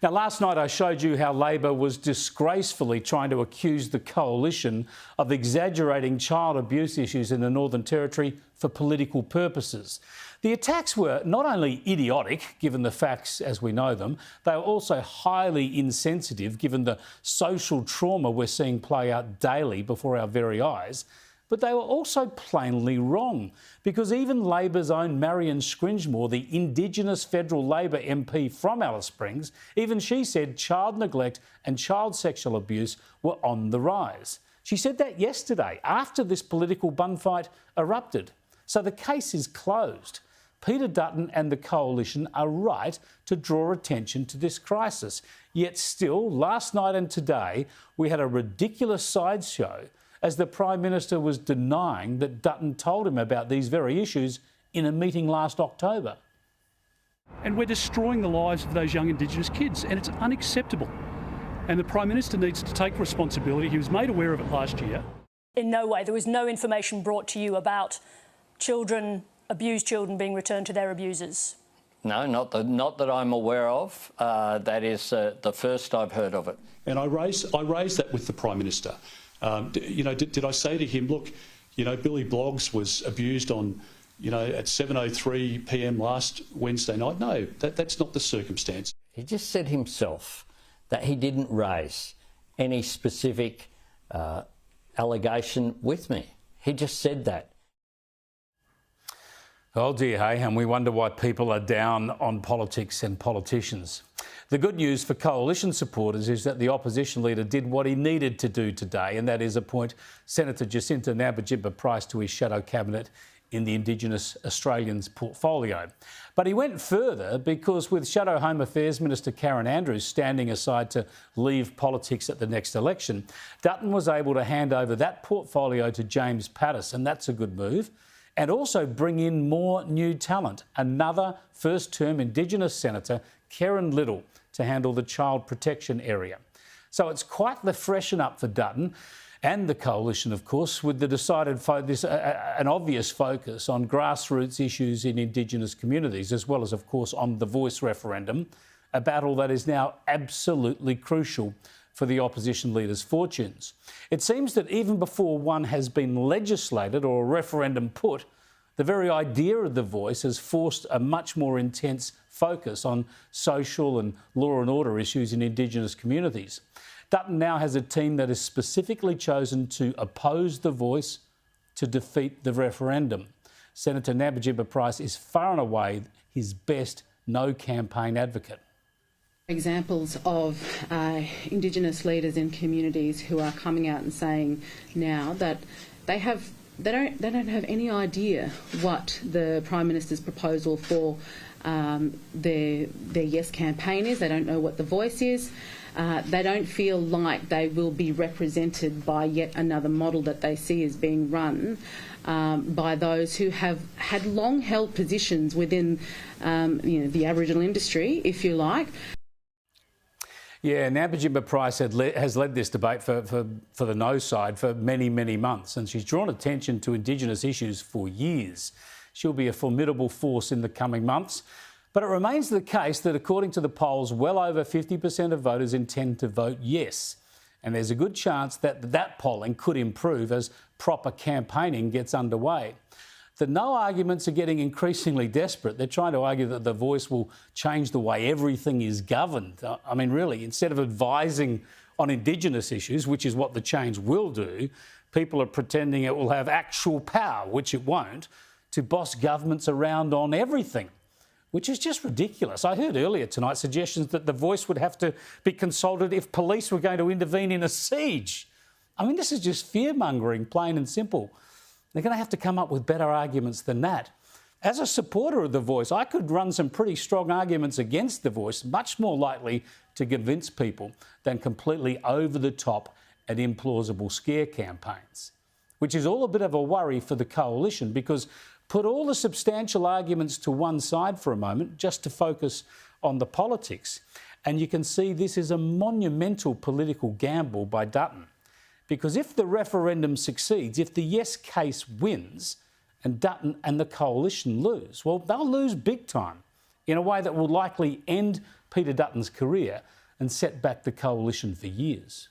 Now, last night I showed you how Labor was disgracefully trying to accuse the Coalition of exaggerating child abuse issues in the Northern Territory for political purposes. The attacks were not only idiotic, given the facts as we know them, they were also highly insensitive, given the social trauma we're seeing play out daily before our very eyes. But they were also plainly wrong, because even Labor's own Marion Scringemore, the Indigenous Federal Labor MP from Alice Springs, even she said child neglect and child sexual abuse were on the rise. She said that yesterday, after this political bunfight erupted. So the case is closed. Peter Dutton and the Coalition are right to draw attention to this crisis. Yet still, last night and today, we had a ridiculous sideshow as the Prime Minister was denying that Dutton told him about these very issues in a meeting last October. And we're destroying the lives of those young Indigenous kids, and it's unacceptable. And the Prime Minister needs to take responsibility. He was made aware of it last year. In no way, there was no information brought to you about children, abused children being returned to their abusers? No, not that I'm aware of. That is the first I've heard of it. And I raised that with the Prime Minister. Did I say to him, look, Billy Bloggs was abused on, at 7:03 p.m. last Wednesday night? No, that's not the circumstance. He just said himself that he didn't raise any specific allegation with me. He just said that. Oh dear, hey, and we wonder why people are down on politics and politicians. The good news for Coalition supporters is that the opposition leader did what he needed to do today, and that is appoint Senator Jacinta Price to his shadow cabinet in the Indigenous Australians portfolio. But he went further, because with Shadow Home Affairs Minister Karen Andrews standing aside to leave politics at the next election, Dutton was able to hand over that portfolio to James Patterson. That's a good move. And also bring in more new talent, another first-term Indigenous Senator, Karen Little, to handle the child protection area. So it's quite the freshen up for Dutton and the Coalition, of course, with the decided an obvious focus on grassroots issues in Indigenous communities, as well as, of course, on the Voice referendum, a battle that is now absolutely crucial for the opposition leader's fortunes. It seems that even before one has been legislated or a referendum put, the very idea of the Voice has forced a much more intense focus on social and law and order issues in Indigenous communities. Dutton now has a team that is specifically chosen to oppose the Voice, to defeat the referendum. Senator Price is far and away his best no-campaign advocate. Examples of Indigenous leaders in communities who are coming out and saying now that they don't have any idea what the Prime Minister's proposal for their Yes campaign is. They don't know what the Voice is. They don't feel like they will be represented by yet another model that they see as being run by those who have had long held positions within the Aboriginal industry, if you like. Yeah, Price has led this debate for the no side for many, many months, and she's drawn attention to Indigenous issues for years. She'll be a formidable force in the coming months. But it remains the case that, according to the polls, well over 50% of voters intend to vote yes. And there's a good chance that that polling could improve as proper campaigning gets underway. The no arguments are getting increasingly desperate. They're trying to argue that the Voice will change the way everything is governed. I mean, really, instead of advising on Indigenous issues, which is what the change will do, people are pretending it will have actual power, which it won't, to boss governments around on everything, which is just ridiculous. I heard earlier tonight suggestions that the Voice would have to be consulted if police were going to intervene in a siege. I mean, this is just fear-mongering, plain and simple. They're going to have to come up with better arguments than that. As a supporter of the Voice, I could run some pretty strong arguments against the Voice, much more likely to convince people than completely over-the-top and implausible scare campaigns, which is all a bit of a worry for the Coalition, because put all the substantial arguments to one side for a moment just to focus on the politics, and you can see this is a monumental political gamble by Dutton. Because if the referendum succeeds, if the yes case wins and Dutton and the Coalition lose, well, they'll lose big time in a way that will likely end Peter Dutton's career and set back the coalition for years.